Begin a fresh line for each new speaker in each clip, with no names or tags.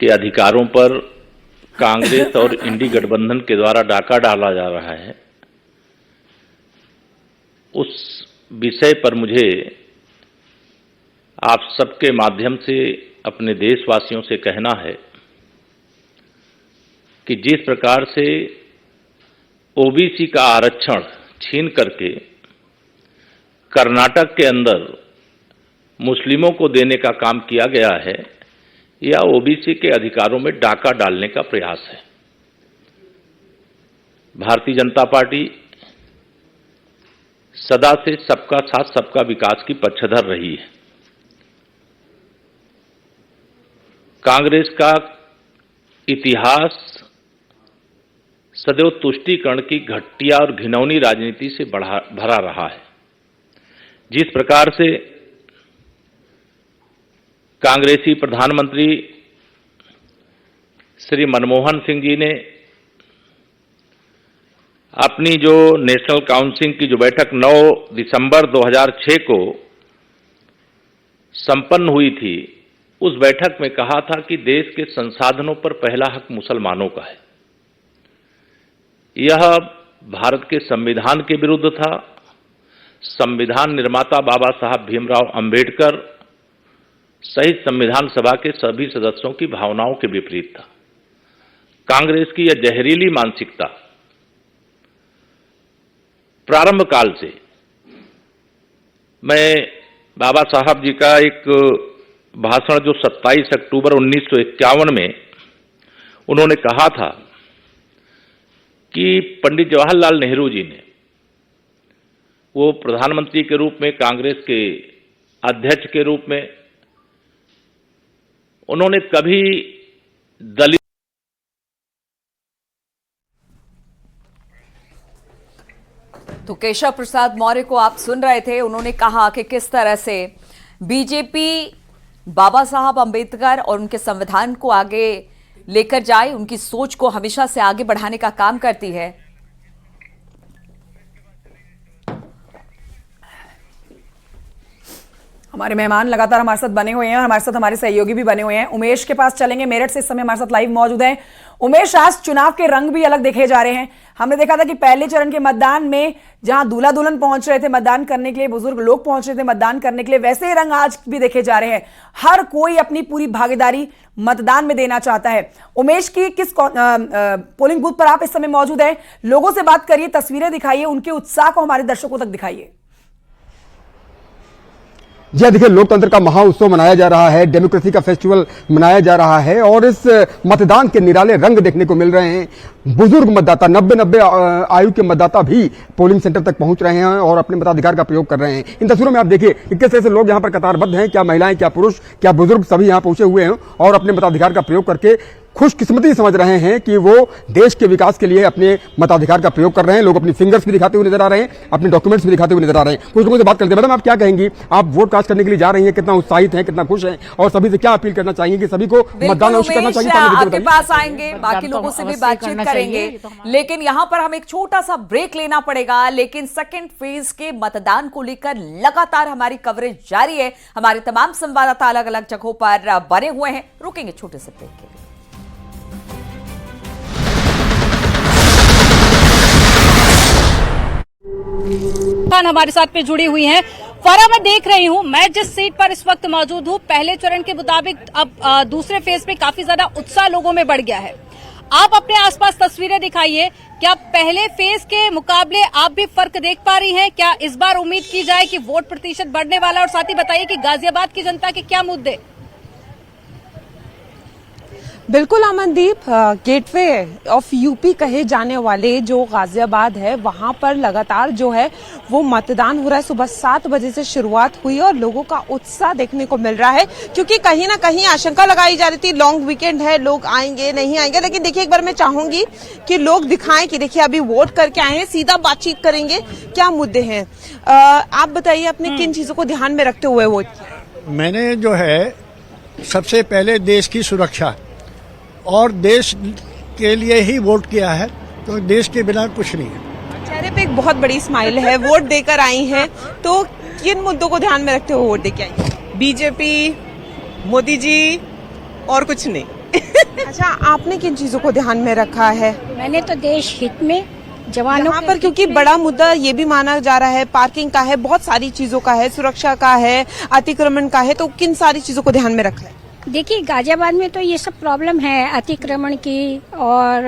के अधिकारों पर कांग्रेस और इंडी गठबंधन के द्वारा डाका डाला जा रहा है, उस विषय पर मुझे आप सबके माध्यम से अपने देशवासियों से कहना है कि जिस प्रकार से ओबीसी का आरक्षण छीन करके कर्नाटक के अंदर मुस्लिमों को देने का काम किया गया है, यह ओबीसी के अधिकारों में डाका डालने का प्रयास है। भारतीय जनता पार्टी सदा से सबका साथ सबका विकास की पक्षधर रही है। कांग्रेस का इतिहास सदैव तुष्टीकरण की घटिया और घिनौनी राजनीति से भरा रहा है। जिस प्रकार से कांग्रेसी प्रधानमंत्री श्री मनमोहन सिंह जी ने अपनी जो नेशनल काउंसिल की जो बैठक 9 दिसंबर 2006 को संपन्न हुई थी, उस बैठक में कहा था कि देश के संसाधनों पर पहला हक मुसलमानों का है। यह भारत के संविधान के विरुद्ध था। संविधान निर्माता बाबा साहब भीमराव अंबेडकर सहित संविधान सभा के सभी सदस्यों की भावनाओं के विपरीत था। कांग्रेस की यह जहरीली मानसिकता प्रारंभ काल से, मैं बाबा साहब जी का एक भाषण जो 27 अक्टूबर 1951 में उन्होंने कहा था कि पंडित जवाहरलाल नेहरू जी ने, वो प्रधानमंत्री के रूप में, कांग्रेस के अध्यक्ष के रूप में, उन्होंने कभी दलित
तो केशव प्रसाद मौर्य को आप सुन रहे थे। उन्होंने कहा कि किस तरह से बीजेपी बाबा साहब अंबेडकर और उनके संविधान को आगे लेकर जाए, उनकी सोच को हमेशा से आगे बढ़ाने का काम करती है।
हमारे मेहमान लगातार हमारे साथ बने हुए हैं और हमारे साथ हमारे सहयोगी भी बने हुए हैं। उमेश के पास चलेंगे, मेरठ से इस समय हमारे साथ लाइव मौजूद हैं। उमेश, आज चुनाव के रंग भी अलग देखे जा रहे हैं। हमने देखा था कि पहले चरण के मतदान में जहां दूल्हा दुल्हन पहुंच रहे थे मतदान करने के लिए, बुजुर्ग लोग पहुंच रहे थे मतदान करने के लिए, वैसे ही रंग आज भी देखे जा रहे हैं। हर कोई अपनी पूरी भागीदारी मतदान में देना चाहता है। उमेश की किस पोलिंग बूथ पर आप इस समय मौजूद हैं? लोगों से बात करिए, तस्वीरें दिखाइए, उनके उत्साह को हमारे दर्शकों तक दिखाइए।
जी देखिए, लोकतंत्र का महाउत्सव मनाया जा रहा है, डेमोक्रेसी का फेस्टिवल मनाया जा रहा है और इस मतदान के निराले रंग देखने को मिल रहे हैं। बुजुर्ग मतदाता, 90 आयु के मतदाता भी पोलिंग सेंटर तक पहुंच रहे हैं और अपने मताधिकार का प्रयोग कर रहे हैं। इन तस्वीरों में आप देखिए किस तरह से लोग यहां पर कतारबद्ध हैं, क्या महिलाएं, क्या पुरुष, क्या बुजुर्ग, सभी यहां पहुंचे हुए हैं और अपने मताधिकार का प्रयोग करके खुशकिस्मती समझ रहे हैं कि वो देश के विकास के लिए अपने मताधिकार का प्रयोग कर रहे हैं। लोग अपनी फिंगर्स भी दिखाते हुए नजर आ रहे हैं, अपने डॉक्यूमेंट्स भी दिखाते हुए नजर आ रहे हैं। कुछ लोगों से बात करते हैं। मैडम, आप क्या कहेंगी? आप वोट कास्ट करने के लिए जा रही हैं, कितना उत्साहित हैं, कितना खुश हैं और सभी से क्या अपील करना चाहेंगे कि सभी को मतदान अवश्य करना चाहिए?
आपके पास आएंगे, बाकी लोगों से भी बातचीत करेंगे, लेकिन यहां पर हमें एक छोटा सा ब्रेक लेना पड़ेगा। लेकिन सेकेंड फेज के मतदान को लेकर लगातार हमारी कवरेज जारी है। हमारे तमाम संवाददाता अलग अलग जगहों पर बने हुए हैं। रुकेंगे छोटे से ब्रेक के लिए।
हमारे साथ पे जुड़ी हुई हैं। फरा, मैं देख रही हूँ, मैं जिस सीट पर इस वक्त मौजूद हूँ, पहले चरण के मुताबिक अब दूसरे फेज में काफी ज्यादा उत्साह लोगों में बढ़ गया है। आप अपने आसपास तस्वीरें दिखाइए। क्या पहले फेज के मुकाबले आप भी फर्क देख पा रही हैं? क्या इस बार उम्मीद की जाए कि वोट प्रतिशत बढ़ने वाला? और साथ ही बताइए कि गाजियाबाद की जनता के क्या मुद्दे?
बिल्कुल अमनदीप, गेटवे ऑफ यूपी कहे जाने वाले जो गाजियाबाद है, वहां पर लगातार जो है वो मतदान हो रहा है। सुबह 7 बजे से शुरुआत हुई और लोगों का उत्साह देखने को मिल रहा है, क्योंकि कहीं ना कहीं आशंका लगाई जा रही थी लॉन्ग वीकेंड है, लोग आएंगे नहीं आएंगे। लेकिन देखिए, एक बार मैं चाहूंगी कि लोग दिखाएं कि देखिए अभी वोट करके आए हैं, सीधा बातचीत करेंगे, क्या मुद्दे हैं। आप बताइए, आपने किन चीजों को ध्यान में रखते हुए वोट किया?
मैंने जो है सबसे पहले देश की सुरक्षा और देश के लिए ही वोट किया है, तो देश के बिना कुछ नहीं है।
चेहरे पे एक बहुत बड़ी स्माइल है, वोट देकर आई हैं, तो किन मुद्दों को ध्यान में रखते हुए वोट देके आई?
बीजेपी, मोदी जी और कुछ नहीं।
अच्छा, आपने किन चीजों को ध्यान में रखा है?
मैंने तो देश हित में जवानों
यहाँ
के
पर क्योंकि बड़ा मुद्दा ये भी माना जा रहा है, पार्किंग का है, बहुत सारी चीजों का है, सुरक्षा का है, अतिक्रमण का है, तो किन सारी चीजों को ध्यान में रखा है?
देखिए, गाजियाबाद में तो ये सब प्रॉब्लम है, अतिक्रमण की और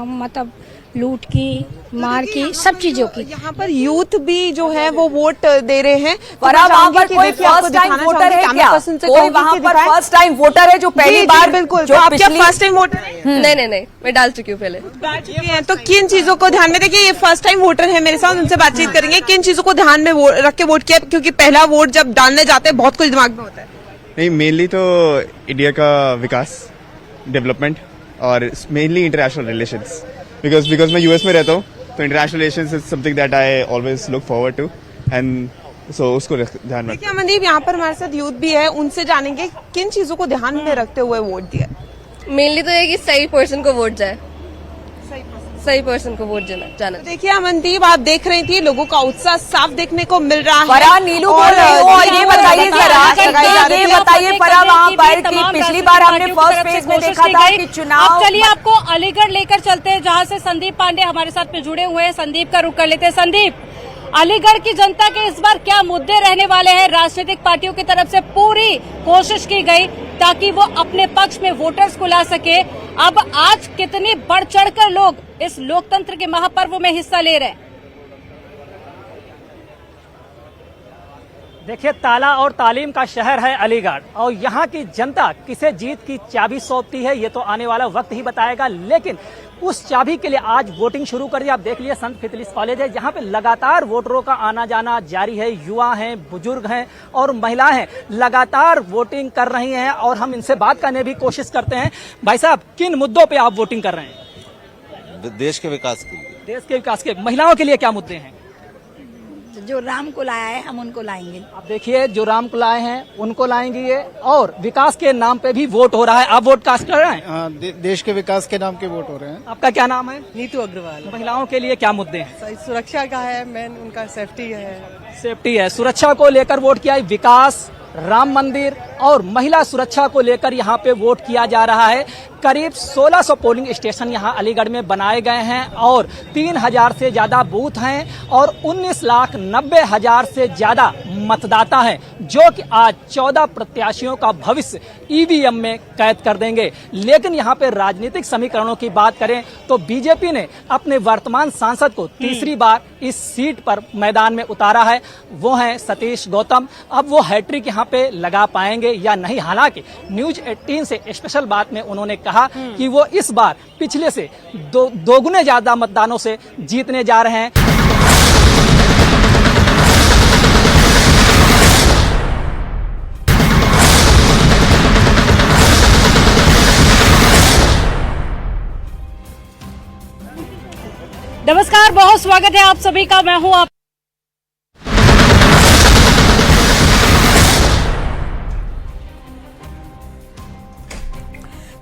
मतलब लूट की, मार की, सब चीजों की।
यहाँ पर यूथ भी जो है वो वोट दे रहे हैं।
पर वहाँ पर कोई फर्स्ट टाइम वोटर है क्या? कोई वहाँ पर फर्स्ट टाइम वोटर है जो पहली बार?
बिल्कुल,
जो
तो आप क्या
पिछली-
फर्स्ट टाइम वोटर हैं?
नहीं, मैं डाल चुकी हूँ पहले।
डाल चुके हैं, तो किन चीजों को ध्यान में? देखिए, ये फर्स्ट टाइम वोटर है मेरे साथ, उनसे बातचीत करेंगे। किन चीजों को ध्यान में रख के वोट किया? क्योंकि पहला वोट जब डालने जाते हैं बहुत कुछ दिमाग में होता है।
नहीं, मेनली तो इंडिया का विकास, डेवलपमेंट और मेनली इंटरनेशनल रिलेशंस, बिकॉज मैं यूएस में रहता हूँ, तो international relations is something that I always look forward to, and so उसको ध्यान में।
देखिए अमनदीप, यहाँ पर हमारे साथ यूथ भी है, उनसे जानेंगे किन चीजों को ध्यान में रखते हुए वोट दिया।
मेनली तो ये कि सही पर्सन को वोट जाए, सही पर्सन को वोट जाना।
देखिए अमनदीप, आप देख रही थी, लोगों का उत्साह साफ देखने को मिल रहा है।
फरहान, नीलू बोल रही हूँ, और ये बताइए जरा, ये बताइए फरहान, वहाँ पर कि पिछली बार हमने फर्स्ट फेज में देखा था कि चुनाव।
अब चलिए आपको अलीगढ़ लेकर चलते हैं, जहां से संदीप पांडे हमारे साथ में जुड़े हुए हैं। संदीप का रुख कर लेते हैं। संदीप, अलीगढ़ की जनता के इस बार क्या मुद्दे रहने वाले हैं? राजनीतिक पार्टियों की तरफ से पूरी कोशिश की गई ताकि वो अपने पक्ष में वोटर्स को ला सके। अब आज कितनी बढ़ चढ़कर लोग इस लोकतंत्र के महापर्व में हिस्सा ले रहे हैं?
देखिए, ताला और तालीम का शहर है अलीगढ़, और यहाँ की जनता किसे जीत की चाबी सौंपती है ये तो आने वाला वक्त ही बताएगा। लेकिन उस चाबी के लिए आज वोटिंग शुरू कर दी। आप देख लिए संत फितलिस कॉलेज है, जहाँ पे लगातार वोटरों का आना जाना जारी है। युवा हैं, बुजुर्ग हैं और महिलाएं हैं, लगातार वोटिंग कर रही हैं, और हम इनसे बात करने की कोशिश करते हैं। भाई साहब, किन मुद्दों पे आप वोटिंग कर रहे हैं?
देश के विकास के लिए।
देश के विकास के। महिलाओं के लिए क्या मुद्दे हैं?
जो राम को लाया है हम उनको लाएंगे।
आप देखिए, जो राम को लाए हैं उनको लाएंगे ये, और विकास के नाम पे भी वोट हो रहा है। आप वोट कास्ट कर रहे हैं?
देश के विकास के नाम के वोट हो रहे हैं।
आपका क्या नाम है?
नीतू अग्रवाल।
महिलाओं के लिए क्या मुद्दे हैं?
सुरक्षा का है, मेन उनका सेफ्टी है।
सेफ्टी है, सुरक्षा को लेकर वोट किया है। विकास, राम मंदिर और महिला सुरक्षा को लेकर यहाँ पे वोट किया जा रहा है। करीब 1600 पोलिंग स्टेशन यहाँ अलीगढ़ में बनाए गए हैं, और 3000 से ज्यादा बूथ हैं, और 19,90,000 से ज्यादा मतदाता हैं, जो कि आज 14 प्रत्याशियों का भविष्य ईवीएम में कैद कर देंगे। लेकिन यहाँ पे राजनीतिक समीकरणों की बात करें तो बीजेपी ने अपने वर्तमान सांसद को तीसरी बार इस सीट पर मैदान में उतारा है, वो हैं सतीश गौतम। अब वो हैट्रिक यहाँ पे लगा पाएंगे या नहीं? हालांकि न्यूज 18 से स्पेशल बात में उन्होंने कहा कि वो इस बार पिछले से दोगुने ज्यादा मतदानों से जीतने जा रहे हैं।
नमस्कार, बहुत स्वागत है आप सभी का। मैं हूं आप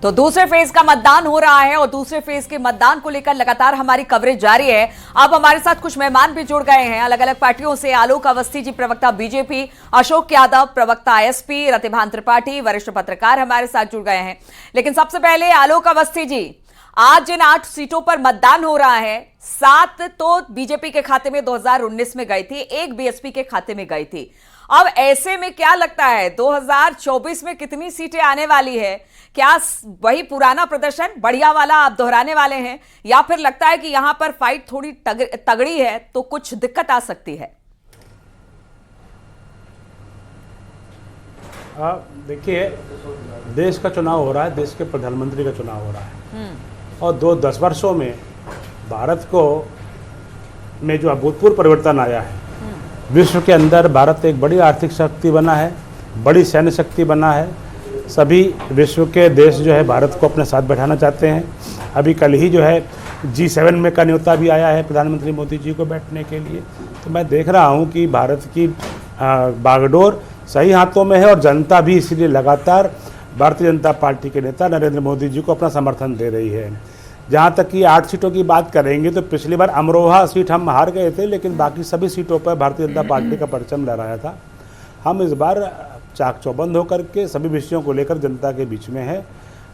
तो दूसरे फेज का मतदान हो रहा है, और दूसरे फेज के मतदान को लेकर लगातार हमारी कवरेज जारी है। अब हमारे साथ कुछ मेहमान भी जुड़ गए हैं अलग अलग पार्टियों से। आलोक अवस्थी जी, प्रवक्ता बीजेपी, अशोक यादव, प्रवक्ता एसपी, रतिभान त्रिपाठी, वरिष्ठ पत्रकार हमारे साथ जुड़ गए हैं। लेकिन सबसे पहले आलोक अवस्थी जी, आज जिन 8 सीटों पर मतदान हो रहा है, 7 तो बीजेपी के खाते में 2019 में गई थी, 1 बीएसपी के खाते में गई थी। अब ऐसे में क्या लगता है 2024 में कितनी सीटें आने वाली है? क्या वही पुराना प्रदर्शन बढ़िया वाला आप दोहराने वाले हैं, या फिर लगता है कि यहां पर फाइट थोड़ी तगड़ी है तो कुछ दिक्कत आ सकती है?
देखिए, देश का चुनाव हो रहा है, देश के प्रधानमंत्री का चुनाव हो रहा है, और 10 वर्षों में भारत को में जो अभूतपूर्व परिवर्तन आया है। विश्व के अंदर भारत एक बड़ी आर्थिक शक्ति बना है, बड़ी सैन्य शक्ति बना है। सभी विश्व के देश जो है भारत को अपने साथ बैठाना चाहते हैं। अभी कल ही जो है G7 में का न्योता भी आया है प्रधानमंत्री मोदी जी को बैठने के लिए। तो मैं देख रहा हूं कि भारत की बागडोर सही हाथों में है, और जनता भी इसीलिए लगातार भारतीय जनता पार्टी के नेता नरेंद्र मोदी जी को अपना समर्थन दे रही है। जहाँ तक कि 8 सीटों की बात करेंगे तो पिछली बार अमरोहा सीट हम हार गए थे, लेकिन बाकी सभी सीटों पर भारतीय जनता पार्टी का परचम लहराया था। हम इस बार चाक चौबंद होकर के सभी विषयों को लेकर जनता के बीच में है।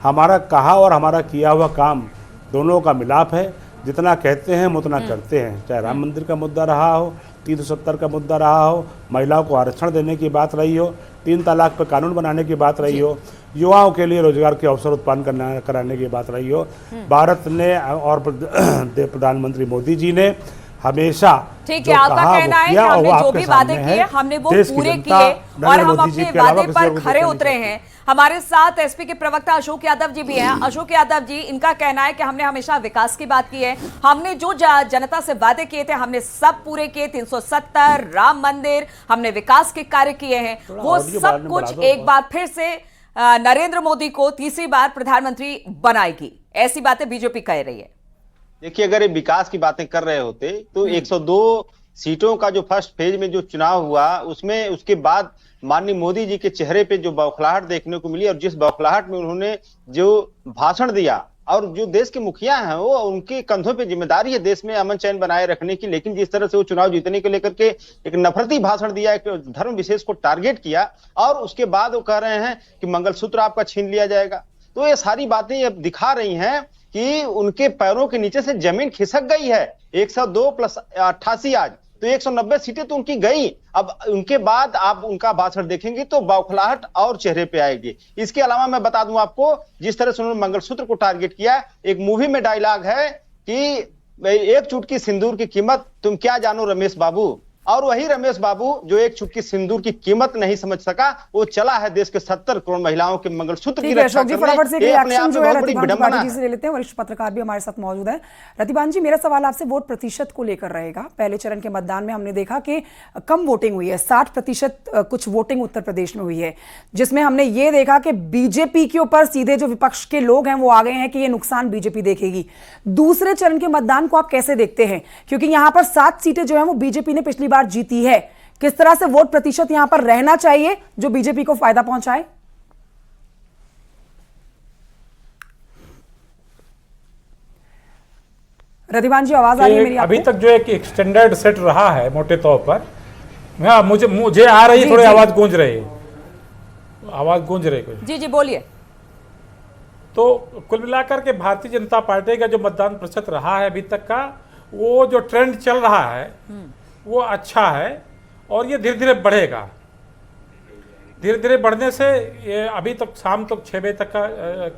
हमारा कहा और हमारा किया हुआ काम दोनों का मिलाप है। जितना कहते हैं हम उतना करते हैं, चाहे राम मंदिर का मुद्दा रहा हो, 370 का मुद्दा रहा हो, महिलाओं को आरक्षण देने की बात रही हो, 3 तलाक पर कानून बनाने की बात रही हो, युवाओं के लिए रोजगार के अवसर उत्पन्न कराने की बात रही हो। भारत ने और प्रधानमंत्री मोदी जी ने हमेशा
ठीक है, आपका कहना है कि हमने जो भी वादे किए हमने वो पूरे किए और हम अपने वादे पर खरे उतरे हैं। हमारे साथ एसपी के प्रवक्ता अशोक यादव जी भी हैं। अशोक यादव जी, इनका कहना है कि हमने हमेशा विकास की बात की है, हमने जो जनता से वादे किए थे हमने सब पूरे किए। 370, राम मंदिर, हमने विकास के कार्य किए हैं, वो सब कुछ एक बार फिर से नरेंद्र मोदी को तीसरी बार प्रधानमंत्री बनाएगी, ऐसी बातें बीजेपी कह रही है।
देखिए, अगर ये विकास की बातें कर रहे होते तो 102 सीटों का जो फर्स्ट फेज में जो चुनाव हुआ उसमें उसके बाद माननीय मोदी जी के चेहरे पे जो बौखलाहट देखने को मिली और जिस बौखलाहट में उन्होंने जो भाषण दिया, और जो देश के मुखिया हैं वो उनके कंधों पे जिम्मेदारी है देश में अमन चैन बनाए रखने की, लेकिन जिस तरह से वो चुनाव जीतने को लेकर के एक नफरती भाषण दिया, एक धर्म विशेष को टारगेट किया और उसके बाद वो कह रहे हैं कि मंगलसूत्र आपका छीन लिया जाएगा। तो ये सारी बातें अब दिखा रही हैं कि उनके पैरों के नीचे से जमीन खिसक गई है। 102 + 88 आज तो 190 सीटें तो उनकी गई। अब उनके बाद आप उनका भाषण देखेंगे तो बौखलाहट और चेहरे पे आएगी। इसके अलावा मैं बता दूं आपको, जिस तरह से उन्होंने मंगलसूत्र को टारगेट किया, एक मूवी में डायलॉग है कि एक चुटकी सिंदूर की कीमत तुम क्या जानो रमेश बाबू, और वही रमेश बाबू जो एक चुटकी सिंदूर की कीमत नहीं समझ सका, वो चला है देश के 70 करोड़ महिलाओं के मंगलसूत्र की रक्षा करने।
फटाफट से रिएक्शन जो है रतिभान
विडंबना
जी से ले लेते हैं, वरिष्ठ पत्रकार भी हमारे साथ मौजूद है। रतिभान जी, मेरा सवाल आपसे वोट प्रतिशत को लेकर रहेगा। पहले चरण के मतदान में हमने देखा कि कम वोटिंग हुई है, 60% कुछ वोटिंग उत्तर प्रदेश में हुई है, जिसमें हमने ये देखा कि बीजेपी के ऊपर सीधे जो विपक्ष के लोग हैं वो आ गए हैं कि ये नुकसान बीजेपी देखेगी। दूसरे चरण के मतदान को आप कैसे देखते हैं, क्योंकि यहां पर 7 सीटें जो है वो बीजेपी ने पिछली बार जीती है, किस तरह से वोट प्रतिशत यहां पर रहना चाहिए जो बीजेपी को फायदा पहुंचाए? रतिभान जी, आवाज आ रही है मेरी?
अभी तक जो एक स्टैंडर्ड सेट रहा है मोटे तौर पर, मुझे आ रही है, थोड़ी आवाज गूंज रही है, आवाज गूंज रही है।
जी जी बोलिए।
तो कुल मिलाकर के भारतीय जनता पार्टी का जो मतदान प्रतिशत रहा है अभी तक का, वो जो ट्रेंड चल रहा है वो अच्छा है और ये धीरे धीरे बढ़ेगा। धीरे धीरे बढ़ने से ये अभी तक शाम तक 6 बजे तक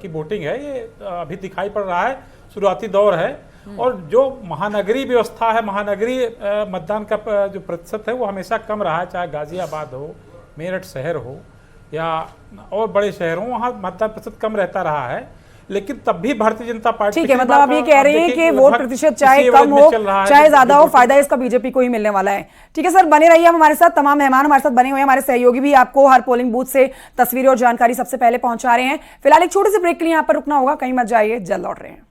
की वोटिंग है, ये अभी दिखाई पड़ रहा है, शुरुआती दौर है। और जो महानगरीय व्यवस्था है, महानगरीय मतदान का जो प्रतिशत है वो हमेशा कम रहा है, चाहे गाजियाबाद हो, मेरठ शहर हो या और बड़े शहर हो, वहाँ मतदान प्रतिशत कम रहता रहा है। लेकिन तब भी भारतीय जनता पार्टी,
ठीक है, मतलब आप ये कह रहे हैं कि वोट प्रतिशत चाहे कम हो चाहे ज्यादा हो, फायदा इसका बीजेपी को ही मिलने वाला है। ठीक है सर, बने रहिए हम हमारे साथ, तमाम मेहमान हमारे साथ बने हुए हैं, हमारे सहयोगी भी आपको हर पोलिंग बूथ से तस्वीरें और जानकारी सबसे पहले पहुंचा रहे हैं। फिलहाल एक छोटे से ब्रेक के लिए यहाँ पर रुकना होगा, कहीं मत जाइए, जल्द लौट रहे हैं।